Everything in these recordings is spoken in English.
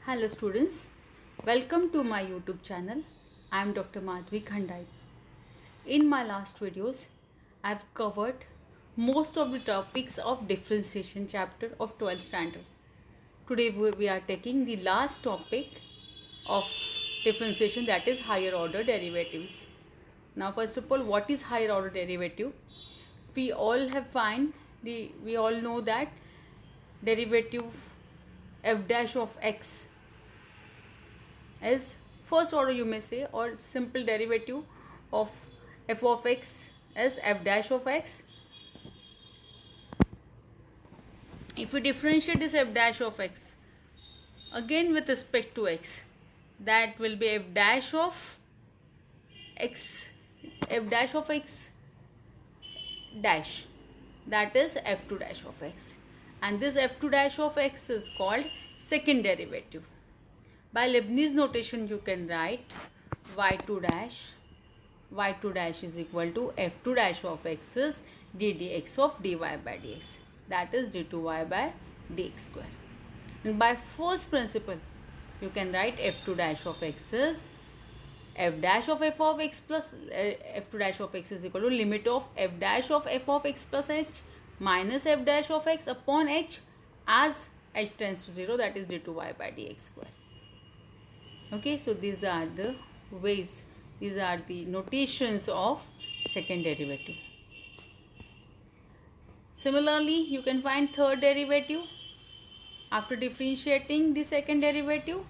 Hello students, welcome to my YouTube channel. I am Dr. Madhvi Khandai. In my last videos, I have covered most of the topics of differentiation chapter of 12th standard. Today we are taking the last topic of differentiation, that is higher order derivatives. Now first of all, what is higher order derivative? We all know that derivative f dash of x as first order, you may say, or simple derivative of f of x as f dash of x. If we differentiate this f dash of x again with respect to x, that will be f dash of x dash, that is f2 dash of x, and this f2 dash of x is called second derivative. By Leibniz notation, you can write y2 dash is equal to f2 dash of x is d dx of dy by dx, that is d2y by dx square. And by first principle, you can write f2 dash of x is f dash of f of x plus f2 dash of x is equal to limit of f dash of f of x plus h minus f dash of x upon h as h tends to 0, that is d2y by dx square. Okay, so these are the ways, these are the notations of second derivative. Similarly, you can find third derivative after differentiating the second derivative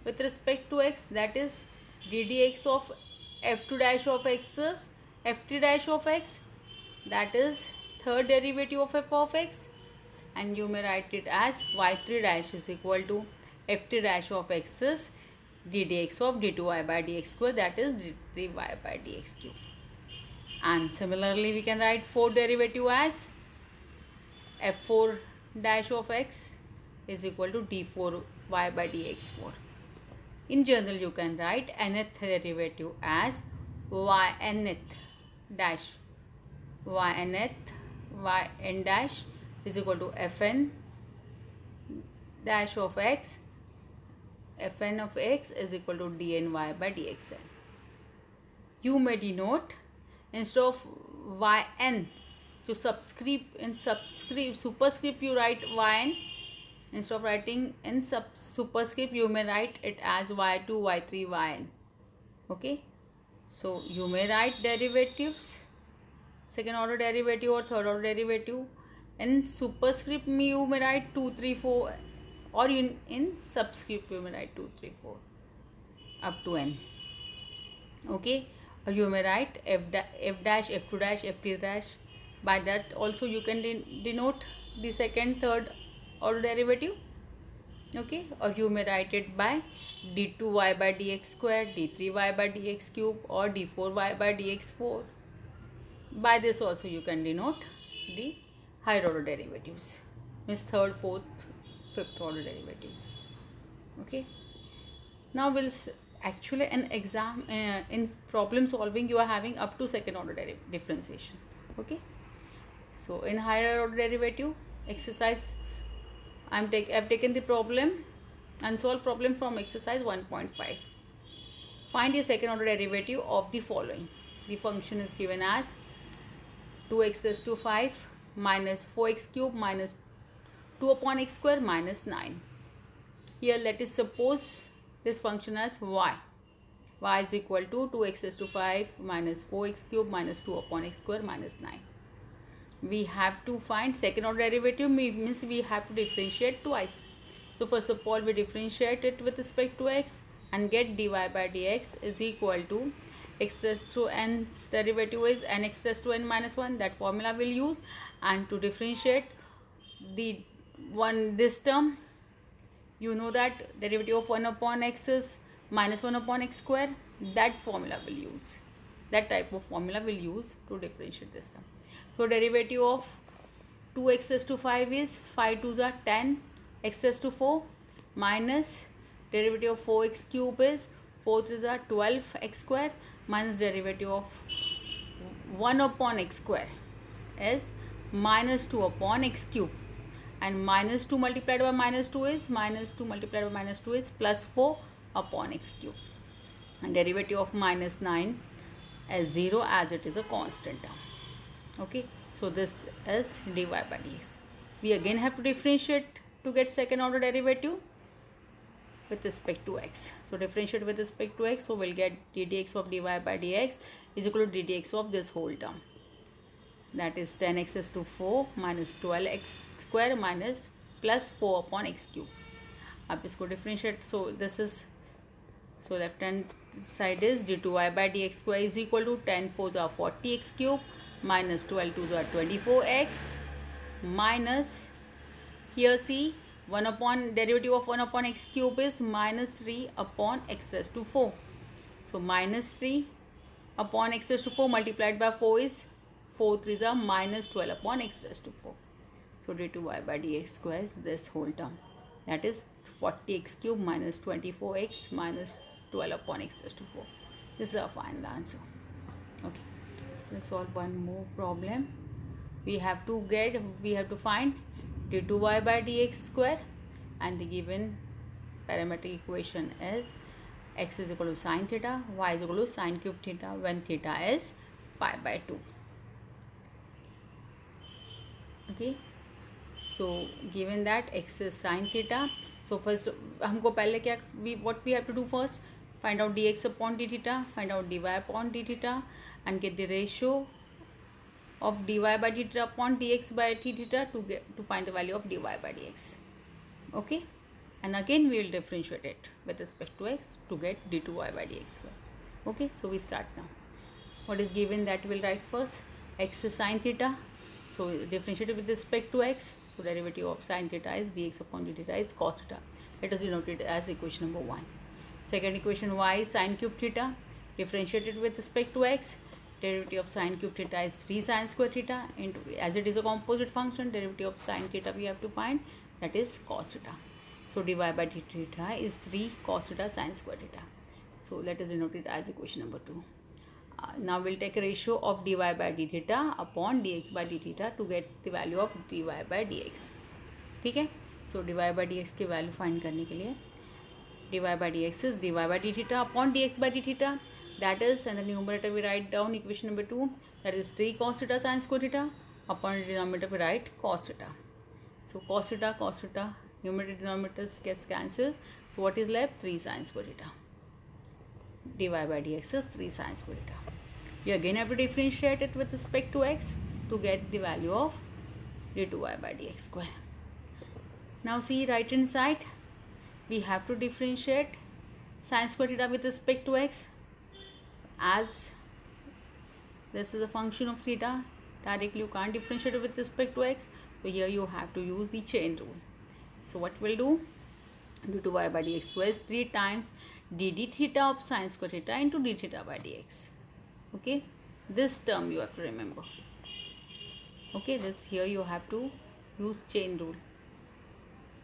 with respect to x, that is d dx of f2 dash of x is f3 dash of x, that is third derivative of f of x, and you may write it as y3 dash is equal to f3 dash of x is d dx of d2y by dx square, that is d3y by dx cube. And similarly, we can write fourth derivative as f4 dash of x is equal to d4y by dx4. In general, you can write nth derivative as yn dash is equal to fn dash of x, fn of x is equal to dny by dxn. You may denote, instead of yn, to superscript you write yn. Instead of writing in superscript, you may write it as y2, y3, yn. Okay, so you may write derivatives, second order derivative or third order derivative. In superscript, you may write 2, 3, 4, or in subscript you may write 2, 3, 4 up to n. Okay, or you may write f dash, f2 dash, f3 dash. By that also you can denote the second, third order derivative. Okay, or you may write it by d2y by dx square, d3y by dx cube, or d4y by dx4. By this also you can denote the higher order derivatives, means third, fourth, fifth order derivatives. Okay, now we'll actually in exam in problem solving you are having up to second order differentiation. Okay, so in higher order derivative exercise, I've taken the problem, unsolved problem from exercise 1.5. Find the second order derivative of the following. The function is given as 2x raised to 5 minus 4x cube minus 2 upon x square minus 9. Here let us suppose this function as y. Y is equal to 2x raised to 5 minus 4x cube minus 2 upon x square minus 9. We have to find second order derivative, means we have to differentiate twice. So first of all, we differentiate it with respect to x and get dy by dx is equal to x raised to n's derivative is nx raised to n minus 1. That formula we'll use. And to differentiate this term, you know that derivative of 1 upon x is minus 1 upon x square. That formula will use, that type of formula will use to differentiate this term. So derivative of 2x raised to 5 is 5 2s are 10 x raised to 4 minus derivative of 4x cube is 4 3s are 12 x square minus derivative of 1 upon x square is minus 2 upon x cube. and minus 2 multiplied by minus 2 is plus 4 upon x cube, and derivative of minus 9 as 0 as it is a constant term. Okay, so this is dy by dx. We again have to differentiate to get second order derivative with respect to x. So differentiate with respect to x, so we'll get ddx of dy by dx is equal to ddx of this whole term, that is 10x is to 4 minus 12x square minus plus 4 upon x cube. अब इसको differentiate, so this is, so left hand side is d2y by dx square is equal to 10 4s are 40x cube minus 12 2s are 24x minus, here see 1 upon derivative of 1 upon x cube is minus 3 upon x raised to 4. So minus 3 upon x raised to 4 multiplied by 4 is 4 3s are minus 12 upon x raised to 4. So d2y by dx square is this whole term, that is 40x cube minus 24x minus 12 upon x raised to 4. This is our final answer. Okay, let's solve one more problem. We have to find d2y by dx square, and the given parametric equation is x is equal to sine theta, y is equal to sine cube theta when theta is pi by 2. Okay, so given that x is sine theta, so first हमको पहले क्या, what we have to do first, find out dx upon d theta, find out dy upon d theta, and get the ratio of dy by d theta upon dx by d theta to find the value of dy by dx. Okay, and again we will differentiate it with respect to x to get d2y by dx square. Okay, so we start now. What is given, that we'll write first. X is sine theta, so differentiate it with respect to x, so derivative of sine theta is dx upon d theta is cos theta. Let us denote it as equation number 1. Second equation, y is sine cube theta, differentiate it with respect to x, derivative of sine cube theta is 3 sine square theta into, as it is a composite function, derivative of sine theta we have to find, that is cos theta. So dy by d theta is 3 cos theta sine square theta. So let us denote it as equation number 2. Now we'll take a ratio of dy by d theta upon dx by d theta to get the value of dy by dx. ठीक है, so dy by dx की value find करने के लिए dy by dx is dy by d theta upon dx by d theta, that is, and the numerator we write down equation number 2, that is 3 cos theta sine square theta, upon the denominator we write cos theta. So cos theta, numerator denominators gets cancelled, so what is left, 3 sine square theta. dy by dx is 3 sine square theta. We again have to differentiate it with respect to x to get the value of d2y by dx square. Now see right hand side, we have to differentiate sine square theta with respect to x, as this is a function of theta, directly you can't differentiate it with respect to x, so here you have to use the chain rule. So what we'll do, d2y by dx square is 3 times dd theta of sine square theta into d theta by dx. Okay, this term you have to remember. Okay, this here you have to use chain rule.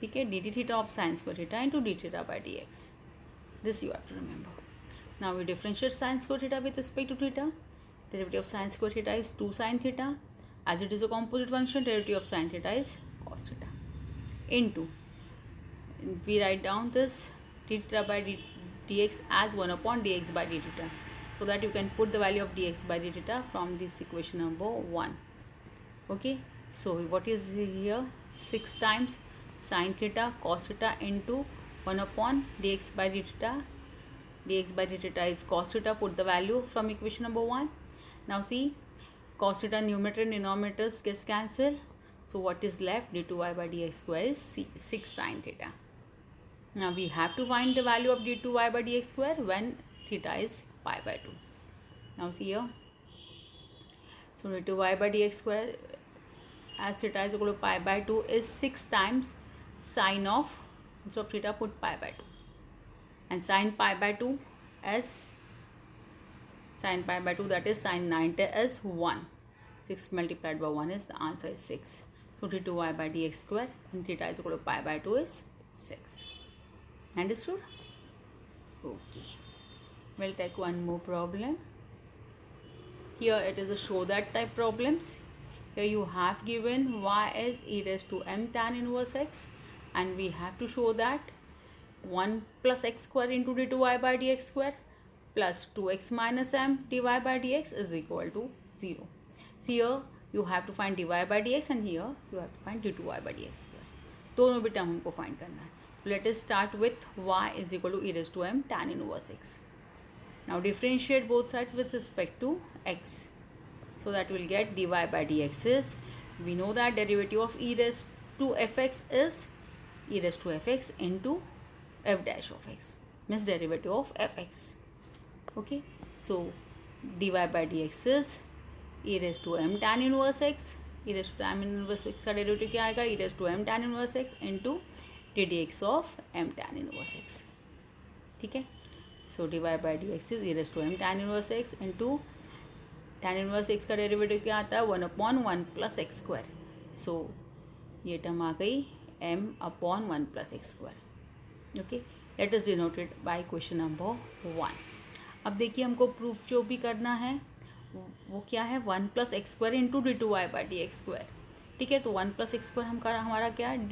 Okay, dd theta of sine square theta into d theta by dx. This you have to remember. Now we differentiate sine square theta with respect to theta. Derivative of sine square theta is 2 sine theta. As it is a composite function, derivative of sine theta is cos theta. Into, we write down this d theta by dx as 1 upon dx by d theta, so that you can put the value of dx by d theta from this equation number 1. Okay, so what is here, 6 times sine theta cos theta into 1 upon dx by d theta. Dx by d theta is cos theta, put the value from equation number 1. Now see, cos theta numerator and denominators gets cancelled, so what is left, d2y by dx square is 6 sine theta. Now we have to find the value of d2y by dx square when theta is pi by 2. Now see here, so d2y by dx square as theta is equal to pi by 2 is 6 times sine of, instead of theta put pi by 2, and sine pi by 2 as sine pi by 2, that is sine 90 is 1. 6 multiplied by 1 is, the answer is 6. So d2y by dx square and theta is equal to pi by 2 is 6. Understood? Okay. We'll take one more problem. Here it is a show that type problems. here you have given y is e raised to m tan inverse x, and we have to show that 1 plus x square into d2y by dx square plus 2x minus m dy by dx is equal to 0. So here you have to find dy by dx and here you have to find d2y by dx square. दोनों भी term हमको find करना है. Let us start with y is equal to e raised to m tan inverse x. Now differentiate both sides with respect to x. So that we'll get dy by dx is, we know that derivative of e raised to fx is e raised to fx into f dash of x, means derivative of fx. Okay, so dy by dx is e raised to m tan inverse x, e raised to m inverse x का derivative क्या आएगा, e raised to m tan inverse x into ddx of m tan inverse x. ठीक है, so dy by dx is e raised to m tan inverse x into tan inverse x का derivative क्या आता है, 1/1 plus x square. so ये term आ गई m/1 plus x square. Okay, let us denote it by question number 1. अब देखिए हमको proof जो भी करना है वो क्या है, 1 plus x square into d two Y by D x square. ठीक है, तो 1 प्लस एक्स स्क्वायर हमारा क्या है,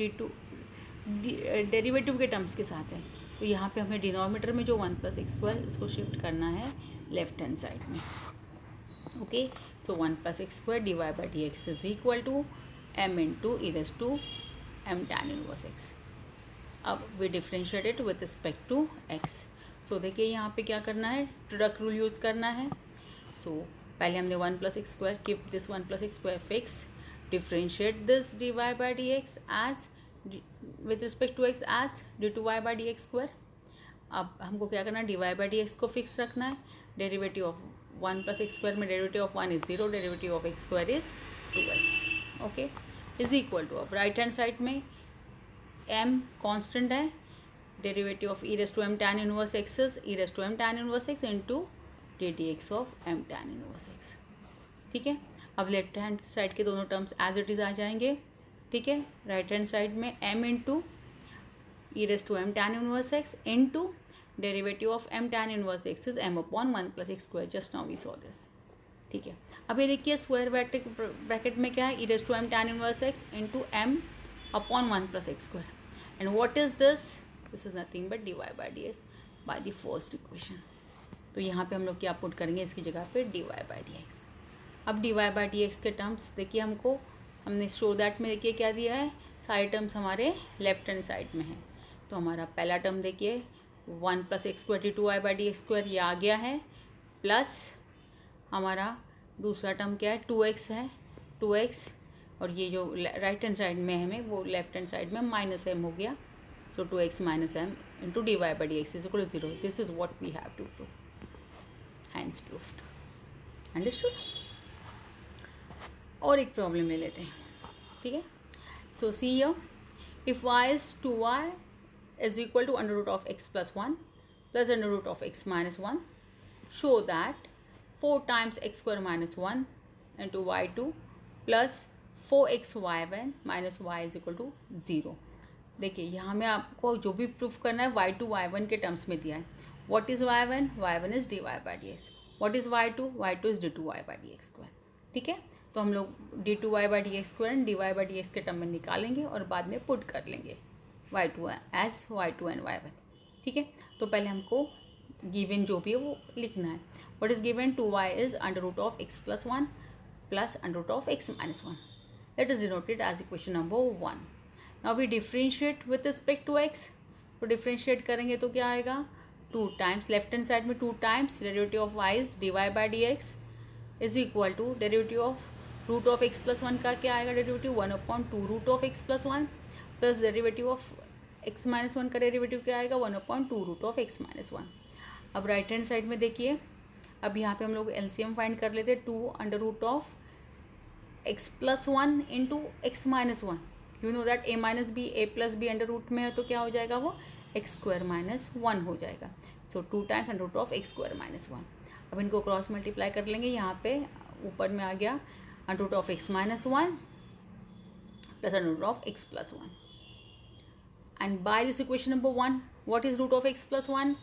डेरिवेटिव के टर्म्स के साथ है. तो यहाँ पे हमें डिनोमिनेटर में जो 1 प्लस एक्स स्क्वायर इसको शिफ्ट करना है लेफ्ट हैंड साइड में. Okay, so 1 plus x square D Y by D x is equal to M into E raise to M tan inverse X. अब we differentiate it with respect to X. So देखिए यहाँ पे क्या करना है, product rule use करना है. सो पहले हमने 1 plus x square, keep this 1 plus x square fix, differentiate this D Y by D X as with respect to X as D two Y by D x square. अब हमको क्या करना है, डी वाई बाई डी एक्स को fix रखना है. Derivative of 1 plus x square में derivative of 1 is 0, derivative of x square is 2x. Okay, is equal to, अब राइट हैंड साइड में m कांस्टेंट है, derivative of e raise to M tan inverse x is e raise to M tan inverse x into d d x of m tan inverse x. ठीक है, अब left hand side के दोनों terms as it is आ जाएंगे. ठीक है, right hand side में m into E raise to M tan inverse x into derivative of m tan inverse x is m/1 plus x square. Just now we saw this. ठीक है, अब ये देखिए स्क्वायर ब्रैकेट में क्या है, e raise to M tan inverse x into m/1 plus x square. And what is this, this is nothing but d Y by D x by the first equation. तो यहाँ पे हम लोग क्या put करेंगे इसकी जगह पे, D Y by D X. अब D Y by D x के टर्म्स देखिए हमको, हमने शो दैट में देखिए क्या दिया है, सारे टर्म्स हमारे लेफ्ट हैंड साइड में है. तो हमारा पहला टर्म देखिए 1 plus x square d two Y by D x square ये आ गया है, प्लस हमारा दूसरा टर्म क्या है, 2x है, 2x, और ये जो राइट हैंड साइड में है हमें वो लेफ्ट हैंड साइड में माइनस m हो गया. सो 2x minus m into D Y by D x is equal to 0. This is what we have to prove. Hence proved. Understood. और एक प्रॉब्लम ले लेते हैं. ठीक है, so see here, if y is 2y is equal to under root of x plus 1 plus under root of x minus 1, show that 4 times x square minus 1 into y2 plus 4x y1 minus y is equal to 0. देखिए यहाँ में आपको जो भी proof करना है y2 y1 के terms में दिया है. What is y1, y1 is d Y by D x. What is y2, y2 is d two Y by D x square. ठीक है, तो हम लोग d two Y by D x square and d Y by D x के term में निकालेंगे और बाद में पुट कर लेंगे y2 as y2 and y1. ठीक है, तो पहले हमको गिवन जो भी है वो लिखना है. What is given, 2y is under root of x plus 1 plus under root of x minus 1. Let is denoted as equation number 1. Now we differentiate with respect to x. तो डिफ्रेंशिएट करेंगे तो क्या आएगा, 2 टाइम्स लेफ्ट हैंड साइड में 2 times derivative of y is d Y by D x is equal to derivative of root of x plus 1 का क्या आएगा, derivative 1/2 root of x plus 1 plus derivative of x minus 1 का derivative क्या आएगा, 1/2 root of x minus 1. अब right hand side में देखिए, अब यहाँ पे हम लोग एलसीएम फाइंड कर लेते हैं. 2 under root of x plus 1 into x minus 1. You know that a minus b a plus b under root में है, तो क्या हो जाएगा वो एक्स स्क्वायर माइनस 1 हो जाएगा. So 2 times under root of x square minus 1. अब इनको क्रॉस मल्टीप्लाई कर लेंगे. यहाँ पे ऊपर में आ गया under root of x minus 1 plus under root of x plus 1. And by this equation number 1, what is root of x plus 1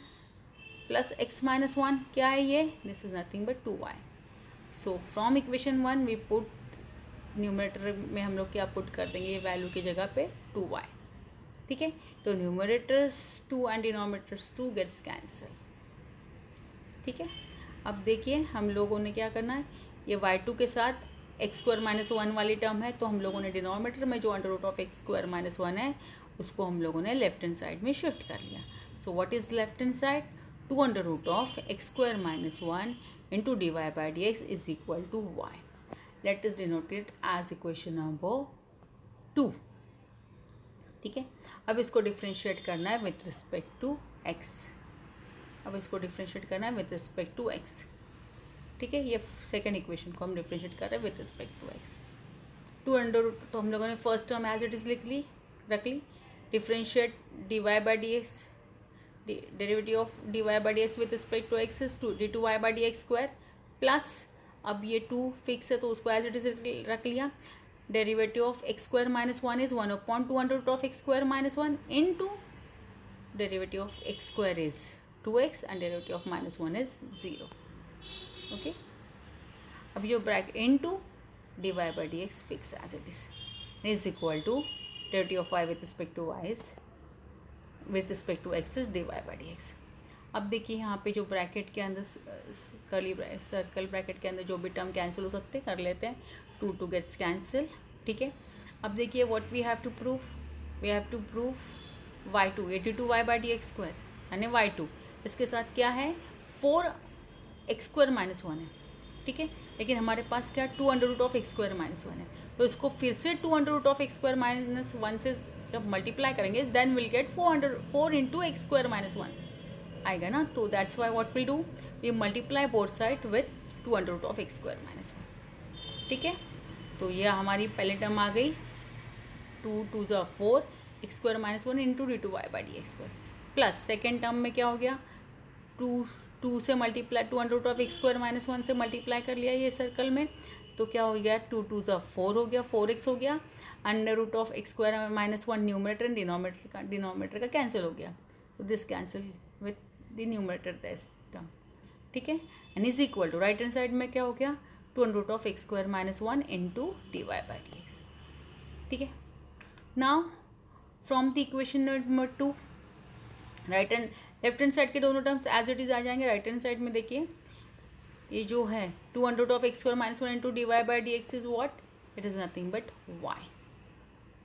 plus x minus 1? क्या है ये? This is nothing but 2y. So from equation 1 we put numerator में हम लोग क्या put कर देंगे, ये वैल्यू की जगह पे 2y, ठीक है। तो numerators 2 and denominators 2 gets cancel, ठीक है। अब देखिए हम लोगों ने क्या करना है, ये y2 के साथ x² - 1 वाली टर्म है, तो हम लोगों ने डिनोमिनेटर में जो √(x² - 1 है उसको हम लोगों ने लेफ्ट हैंड साइड में शिफ्ट कर लिया। So what is left hand side, 2√(x² - 1 into dy/dx is equal to y। Let is denoted as equation number 2, ठीक है। अब इसको डिफ्रेंशिएट करना है विथ रिस्पेक्ट टू x, अब इसको डिफ्रेंशिएट करना है विथ रिस्पेक्ट टू x, ठीक है। ये सेकंड इक्वेशन को हम डिफ्रेंशिएट कर रहे हैं विथ रिस्पेक्ट टू x। 2 तो हम लोगों ने first term as it is रख ली, differentiate dy/dx, derivative of dy/dx with respect to x is 2 d2y/dx², plus अब ये 2 फिक्स है तो उसको एज इट इज रख लिया, derivative of x² - 1 is 1/2√(x²-1 into derivative of x² is 2x and derivative of -1 is 0, okay. अब ये bracket into dy/dx fix as it is equal to derivative of y with respect to y is with respect to x is dy/dx। अब देखिए यहाँ पे जो bracket के अंदर circle bracket के अंदर जो भी टर्म कैंसिल हो सकते कर लेते हैं, 2 गेट्स कैंसिल, ठीक है। अब देखिए what we have to prove, we have to prove y2, ये d2y/dx² यानी y2, इसके साथ क्या है 4x² - 1 है, ठीक है। लेकिन हमारे पास क्या 2√(x² - 1 है, तो इसको फिर से 2√(x² - 1 से जब मल्टीप्लाई करेंगे then will get 4 into x² - 1 आएगा ना। तो that's why what will do, we multiply both side with 2√(x² - 1, ठीक है। तो ये हमारी पहली टर्म आ गई 2 2 ज़ा 4 x² - 1 into d2y/dx², plus second term में क्या हो गया 2 से मल्टीप्लाई 2√(x² - 1 से मल्टीप्लाई कर लिया ये सर्कल में, तो क्या हो गया 2 2 ज़ा 4 हो गया, 4x हो गया, √(x² - 1 न्यूमरेटर एंड डिनोमिनेटर का कैंसिल हो गया, तो this cancel with the numerator this term, ठीक है। And is equal to right hand side में क्या हो गया 2√(x² - 1 इंटू dy/dx, ठीक है। Now from the equation number 2 right hand left hand side के दोनों टर्म्स एज इट इज आ जाएंगे। राइट हैंड साइड में देखिए ये जो है 2√(x² - 1 into dy/dx is what, it is nothing but y,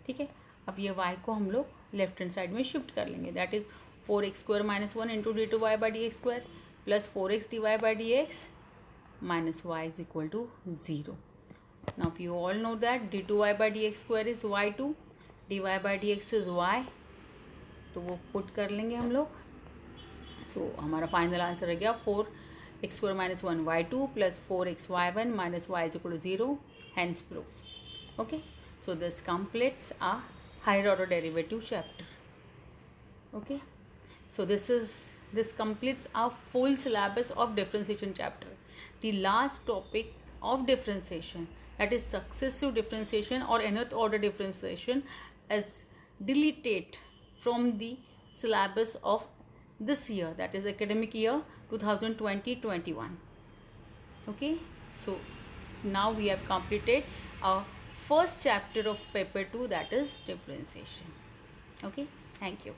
ठीक है। अब ये y को हम लोग लेफ्ट हैंड साइड में शिफ्ट कर लेंगे, that is 4x² - 1 into d2y/dx² plus 4x dy/dx minus y is equal to 0. Now if you all know that d2y/dx² is y2, dy/dx is y, तो वो पुट कर लेंगे हम लोग। सो हमारा फाइनल आंसर आ गया 4x² - 1 y2 plus 4x y1 minus y is equal to 0, hence proof. Okay, so this completes a higher order derivative chapter. Okay, so this completes our full syllabus of differentiation chapter. The last topic of differentiation, that is successive differentiation or nth order differentiation, is deleted from the syllabus of this year, that is academic year 2020-21. Okay, so now we have completed our first chapter of paper 2, that is differentiation. Okay, thank you.